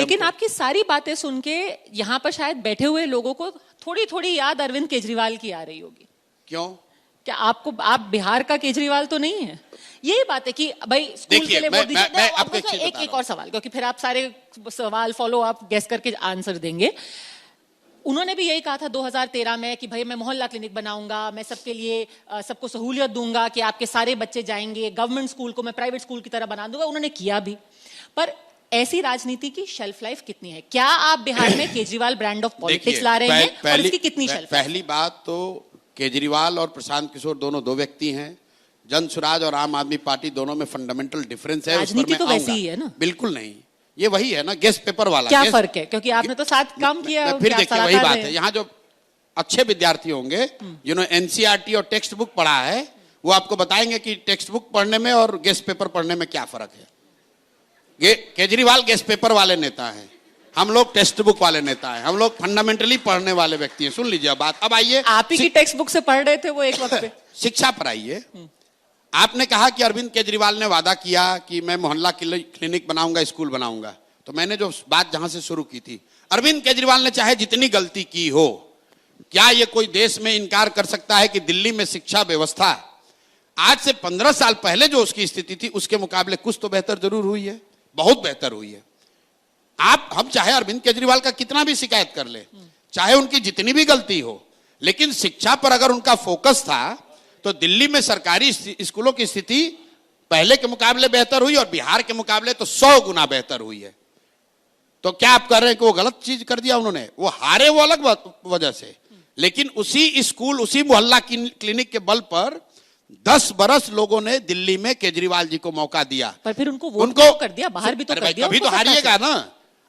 लेकिन आपकी सारी बातें सुन के यहाँ पर शायद बैठे हुए लोगों को थोड़ी थोड़ी याद अरविंद केजरीवाल की आ रही होगी। क्यों? क्या आप बिहार का केजरीवाल तो नहीं है? यही बात है कि भाई स्कूल के लिए वोट दीजिए। एक और सवाल, क्योंकि फिर आप सारे सवाल फॉलो आप गेस करके आंसर देंगे। उन्होंने भी यही कहा था 2013 में कि भाई मैं मोहल्ला क्लिनिक बनाऊंगा, मैं सबके लिए सबको सहूलियत दूंगा कि आपके सारे बच्चे जाएंगे, गवर्नमेंट स्कूल को मैं प्राइवेट स्कूल की तरह बना दूंगा। उन्होंने किया भी, पर ऐसी राजनीति की शेल्फ लाइफ कितनी है? क्या आप बिहार में केजरीवाल ब्रांड ऑफ पॉलिटिक्स ला रहे हैं और इसकी कितनी शेल्फ? पहली बात तो केजरीवाल और प्रशांत किशोर दोनों दो व्यक्ति हैं। जन स्वराज और आम आदमी पार्टी दोनों में फंडामेंटल डिफरेंस है। राजनीति तो वैसी ही है ना? बिल्कुल नहीं, ये वही है ना, गेस्ट पेपर वाला। क्या फर्क है? क्योंकि आपने तो साथ काम किया। फिर देखिए वही बात है, यहाँ जो अच्छे विद्यार्थी होंगे जिन्होंने एनसीईआरटी और टेक्स्ट बुक पढ़ा है, वो आपको बताएंगे कि टेक्स्ट बुक पढ़ने में और गेस्ट पेपर पढ़ने में क्या फर्क है। केजरीवाल गेस्ट पेपर वाले नेता हैं, हम लोग टेक्स्ट बुक वाले नेता हैं, हम लोग फंडामेंटली पढ़ने वाले व्यक्ति हैं। सुन लीजिए बात। अब आइए, आप ही की टेक्स्ट बुक से पढ़ रहे थे वो एक वक्त पे। शिक्षा पर आइए। आपने कहा कि अरविंद केजरीवाल ने वादा किया कि मैं मोहल्ला क्लिनिक बनाऊंगा, स्कूल बनाऊंगा। तो मैंने जो बात जहां से शुरू की थी, अरविंद केजरीवाल ने चाहे जितनी गलती की हो, क्या ये कोई देश में इनकार कर सकता है कि दिल्ली में शिक्षा व्यवस्था आज से 15 साल पहले जो उसकी स्थिति थी उसके मुकाबले कुछ तो बेहतर जरूर हुई है, बहुत बेहतर हुई है। हम चाहे अरविंद केजरीवाल का कितना भी शिकायत कर ले, चाहे उनकी जितनी भी गलती हो, लेकिन शिक्षा पर अगर उनका फोकस था तो दिल्ली में सरकारी स्कूलों की स्थिति पहले के मुकाबले बेहतर हुई और बिहार के मुकाबले तो 100 गुना बेहतर हुई है। तो क्या आप कह रहे हैं कि वो गलत चीज कर दिया उन्होंने? वो हारे वो अलग वजह से, लेकिन उसी स्कूल, उसी मोहल्ला क्लिनिक के बल पर 10 बरस लोगों ने दिल्ली में केजरीवाल जी को मौका दिया। पर फिर उनको कर दिया, बाहर भी तो कर दिया। कभी तो हारिएगा ना,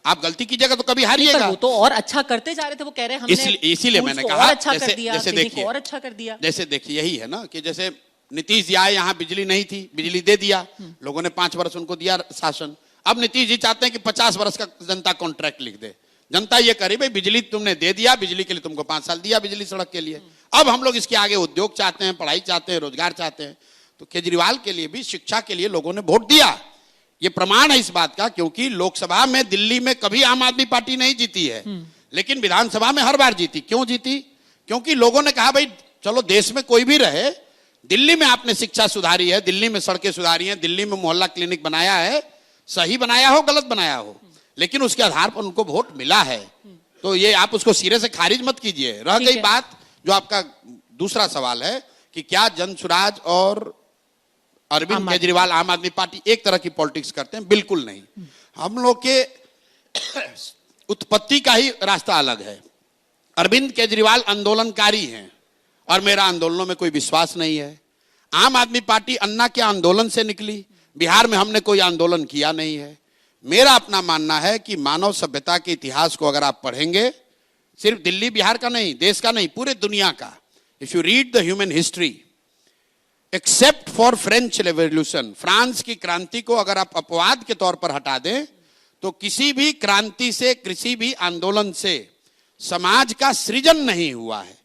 आप गलती कीजिएगा तो कभी हारिएगा। वो तो और अच्छा करते जा रहे थे, वो कह रहे हैं हमने इसीलिए मैंने कहा अच्छा कर दिया, जैसे देखिए और अच्छा कर दिया। जैसे देखिए यही है ना कि जैसे नीतीश जी आए, यहाँ बिजली नहीं थी, बिजली दे दिया, लोगों ने 5 वर्ष उनको दिया शासन। अब नीतीश जी चाहते हैं कि 50 वर्ष का जनता कॉन्ट्रैक्ट लिख दे। जनता ये करी भाई बिजली तुमने दे दिया, बिजली के लिए तुमको 5 साल दिया, बिजली सड़क के लिए। अब हम लोग इसके आगे उद्योग चाहते हैं, पढ़ाई चाहते हैं, रोजगार चाहते हैं। तो केजरीवाल के लिए भी, शिक्षा के लिए लोगों ने वोट दिया। ये प्रमाण है इस बात का, क्योंकि लोकसभा में दिल्ली में कभी आम आदमी पार्टी नहीं जीती है, लेकिन विधानसभा में हर बार जीती। क्यों जीती? क्योंकि लोगों ने कहा भाई चलो देश में कोई भी रहे, दिल्ली में आपने शिक्षा सुधारी है, दिल्ली में सड़कें सुधारी हैं, दिल्ली में मोहल्ला क्लिनिक बनाया है, सही बनाया हो गलत बनाया हो, लेकिन उसके आधार पर उनको वोट मिला है। तो ये आप उसको सिरे से खारिज मत कीजिए। रह गई बात जो आपका दूसरा सवाल है कि क्या जन स्वराज और अरविंद केजरीवाल आम आदमी पार्टी एक तरह की पॉलिटिक्स करते हैं? बिल्कुल नहीं। हम लोग के उत्पत्ति का ही रास्ता अलग है। अरविंद केजरीवाल आंदोलनकारी हैं और मेरा आंदोलनों में कोई विश्वास नहीं है। आम आदमी पार्टी अन्ना के आंदोलन से निकली, बिहार में हमने कोई आंदोलन किया नहीं है। मेरा अपना मानना है कि मानव सभ्यता के इतिहास को अगर आप पढ़ेंगे, सिर्फ दिल्ली बिहार का नहीं, देश का नहीं, पूरे दुनिया का, if you read the human history, except for French revolution, France की क्रांति को अगर आप अपवाद के तौर पर हटा दें, तो किसी भी क्रांति से, किसी भी आंदोलन से समाज का सृजन नहीं हुआ है।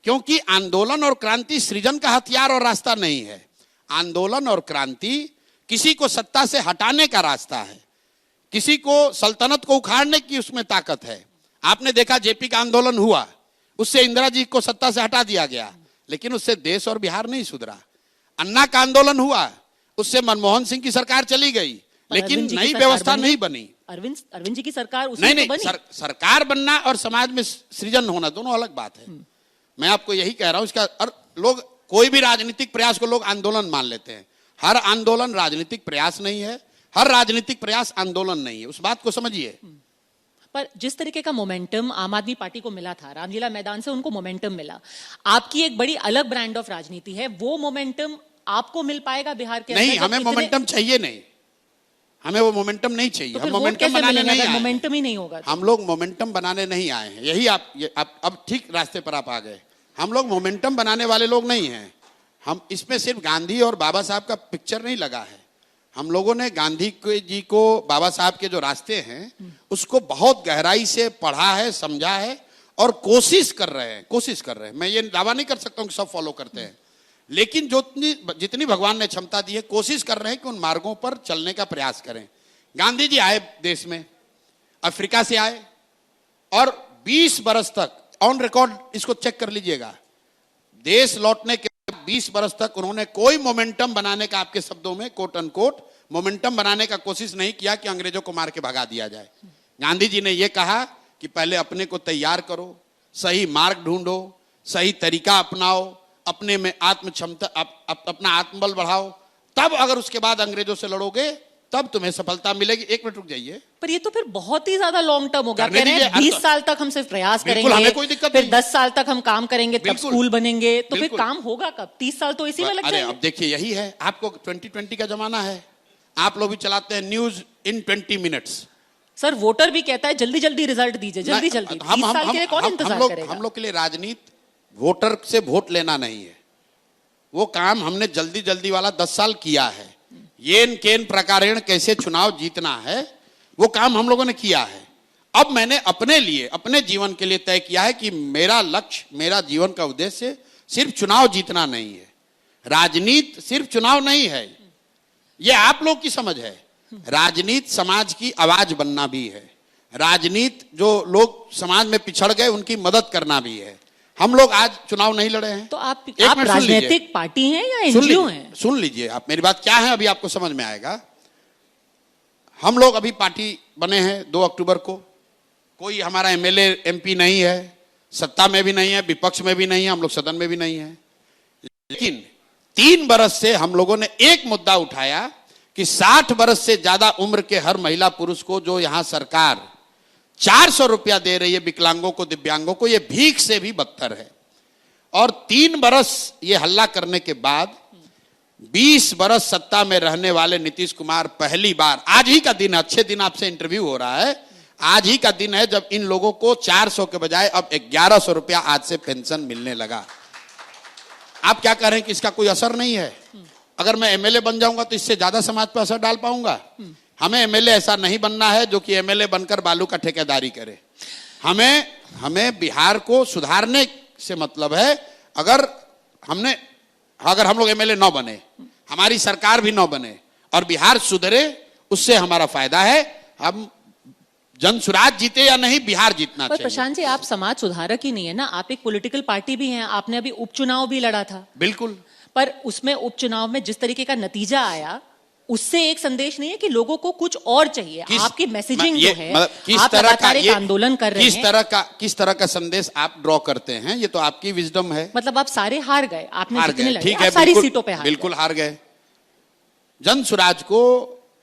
क्योंकि आंदोलन और क्रांति सृजन का हथियार और रास्ता नहीं है। आंदोलन और क्रांति किसी को सत्ता से हटाने का रास्ता है, किसी को सल्तनत को उखाड़ने की उसमें ताकत है। आपने देखा जेपी का आंदोलन हुआ, उससे इंदिरा जी को सत्ता से हटा दिया गया, लेकिन उससे देश और बिहार नहीं सुधरा। अन्ना का आंदोलन हुआ, उससे मनमोहन सिंह की सरकार चली गई, लेकिन नई व्यवस्था नहीं बनी। अरविंद जी की सरकार नहीं, सरकार बनना और समाज में सृजन होना दोनों अलग बात है। मैं आपको यही कह रहा हूं। इसका और लोग कोई भी राजनीतिक प्रयास को लोग आंदोलन मान लेते हैं। हर आंदोलन राजनीतिक प्रयास नहीं है, हर राजनीतिक प्रयास आंदोलन नहीं है, उस बात को समझिए। पर जिस तरीके का मोमेंटम आम आदमी पार्टी को मिला था, रामलीला मैदान से उनको मोमेंटम मिला, आपकी एक बड़ी अलग ब्रांड ऑफ राजनीति है, वो मोमेंटम आपको मिल पाएगा बिहार के? नहीं, हमें मोमेंटम चाहिए नहीं, हमें वो मोमेंटम नहीं चाहिए। हम मोमेंटम बनाने नहीं आए, मोमेंटम ही नहीं होगा। हम लोग मोमेंटम बनाने नहीं आए हैं। यही आप अब ठीक रास्ते पर आप आ गए। हम लोग मोमेंटम बनाने वाले लोग नहीं हैं। हम इसमें सिर्फ गांधी और बाबा साहब का पिक्चर नहीं लगा है। हम लोगों ने गांधी जी को, बाबा साहब के जो रास्ते हैं उसको बहुत गहराई से पढ़ा है, समझा है और कोशिश कर रहे हैं। मैं ये दावा नहीं कर सकता हूं कि सब फॉलो करते हैं, लेकिन जितनी भगवान ने क्षमता दी है, कोशिश कर रहे हैं कि उन मार्गों पर चलने का प्रयास करें। गांधी जी आए देश में, अफ्रीका से आए और 20 बरस तक ऑन रिकॉर्ड इसको चेक कर लीजिएगा, देश लौटने के 20 बरस तक उन्होंने कोई मोमेंटम बनाने का, आपके शब्दों में कोट अनकोट मोमेंटम बनाने का कोशिश नहीं किया कि अंग्रेजों को मार के भगा दिया जाए। गांधी जी ने यह कहा कि पहले अपने को तैयार करो, सही मार्ग ढूंढो, सही तरीका अपनाओ, अपने में आत्म क्षमता, अपना आत्मबल बढ़ाओ, तब अगर उसके बाद अंग्रेजों से लड़ोगे तब तुम्हें सफलता मिलेगी। एक मिनट रुक जाइए। पर ये तो फिर बहुत ही ज्यादा लॉन्ग टर्म होगा। कह रहे हैं 20 साल तक हम सिर्फ प्रयास करेंगे, हमें कोई दिक्कत फिर 10 साल तक हम काम करेंगे, तब स्कूल बनेंगे, तो फिर बिल्कुल। काम होगा कब? 30 साल तो इसी में लग जाएंगे। अब देखिए यही है, आपको 2020 का जमाना है, आप लोग भी चलाते हैं news in 20 minutes. Sir voter भी कहता है जल्दी जल्दी रिजल्ट दीजिए, जल्दी जल्दी। 30 साल के लिए कौन इंतजार करेगा? हम लोग के लिए राजनीति वोटर से वोट लेना नहीं है, वो काम हमने जल्दी जल्दी वाला 10 साल किया है। येन केन प्रकारेण कैसे चुनाव जीतना है वो काम हम लोगों ने किया है। अब मैंने अपने लिए, अपने जीवन के लिए तय किया है कि मेरा लक्ष्य, मेरा जीवन का उद्देश्य सिर्फ चुनाव जीतना नहीं है। राजनीति सिर्फ चुनाव नहीं है, ये आप लोग की समझ है। राजनीति समाज की आवाज बनना भी है, राजनीति जो लोग समाज में पिछड़ गए उनकी मदद करना भी है। हम लोग आज चुनाव नहीं लड़े हैं। तो आप राजनीतिक पार्टी हैं या एनजीओ हैं? सुन लीजिए आप मेरी बात, क्या है अभी आपको समझ में आएगा। हम लोग अभी पार्टी बने हैं 2 अक्टूबर को, कोई हमारा एमएलए एमपी नहीं है, सत्ता में भी नहीं है, विपक्ष में भी नहीं है, हम लोग सदन में भी नहीं है। लेकिन 3 बरस से हम लोगों ने एक मुद्दा उठाया कि 60 बरस से ज्यादा उम्र के हर महिला पुरुष को जो यहां सरकार 400 रुपया दे रही है विकलांगों को, दिव्यांगों को, ये भीख से भी बदतर है। और 3 बरस ये हल्ला करने के बाद 20 बरस सत्ता में रहने वाले नीतीश कुमार पहली बार, आज ही का दिन, अच्छे दिन आपसे इंटरव्यू हो रहा है, आज ही का दिन है जब इन लोगों को 400 के बजाय अब 1100 रुपया आज से पेंशन मिलने लगा। आप क्या कह रहे हैं कि इसका कोई असर नहीं है? अगर मैं एमएलए बन जाऊंगा तो इससे ज्यादा समाज पर असर डाल पाऊंगा? हमें एमएलए ऐसा नहीं बनना है जो कि एमएलए बनकर बालू का ठेकेदारी करे। हमें बिहार को सुधारने से मतलब है। अगर हम लोग एमएलए न बने, हमारी सरकार भी न बने और बिहार सुधरे, उससे हमारा फायदा है। हम जन सुराज जीते या नहीं, बिहार जीतना चाहिए। प्रशांत जी, आप समाज सुधारक ही नहीं है ना, आप एक पॉलिटिकल पार्टी भी हैं। आपने अभी उपचुनाव भी लड़ा था। बिल्कुल। पर उसमें उपचुनाव में जिस तरीके का नतीजा आया, उससे एक संदेश नहीं है कि लोगों को कुछ और चाहिए। आपकी मैसेजिंग जो है, आप लगातार एक आंदोलन कर रहे हैं, किस तरह का संदेश आप ड्रॉ करते हैं, ये तो आपकी विजडम है। मतलब आप सारे हार गए, आपने जितने लड़े, ठीक है, सारी सीटों पे बिल्कुल हार गए। जन सुराज को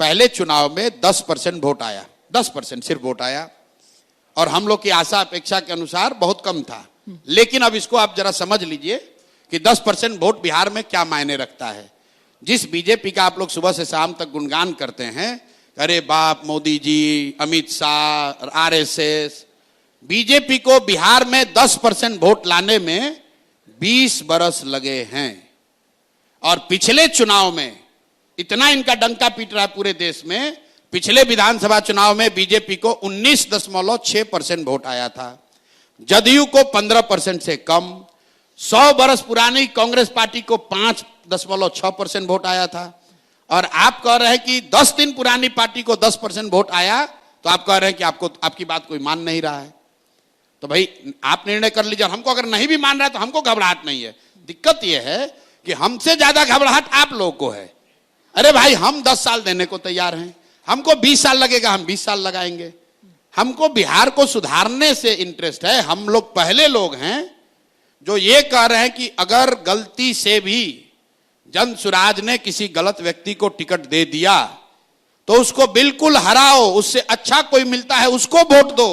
पहले चुनाव में 10% वोट आया, 10% सिर्फ वोट आया, और हम लोग की आशा अपेक्षा के अनुसार बहुत कम था। लेकिन अब इसको आप जरा समझ लीजिए कि 10% वोट बिहार में क्या मायने रखता है। जिस बीजेपी का आप लोग सुबह से शाम तक गुणगान करते हैं, अरे बाप मोदी जी, अमित शाह, आरएसएस, बीजेपी को बिहार में 10% वोट लाने में 20 बरस लगे हैं। और पिछले चुनाव में इतना इनका डंका पीट रहा है पूरे देश में, पिछले विधानसभा चुनाव में बीजेपी को 19.6% वोट आया था, जदयू को 15% से कम। 100 बरस पुरानी कांग्रेस पार्टी को 5.6% वोट आया था। और आप कह रहे हैं कि 10 दिन पुरानी पार्टी को 10% वोट आया, तो आप कह रहे हैं कि आपकी बात कोई मान नहीं रहा है। तो भाई आप निर्णय कर लीजिए। हमको अगर नहीं भी मान रहा है तो हमको घबराहट नहीं है। दिक्कत यह है कि हमसे ज्यादा घबराहट आप लोगों को है। अरे भाई, हम 10 साल देने को तैयार हैं, हमको 20 साल लगेगा, हम 20 साल लगाएंगे। हमको बिहार को सुधारने से इंटरेस्ट है। हम लोग पहले लोग हैं जो ये कह रहे हैं कि अगर गलती से भी जन सुराज ने किसी गलत व्यक्ति को टिकट दे दिया तो उसको बिल्कुल हराओ, उससे अच्छा कोई मिलता है उसको वोट दो।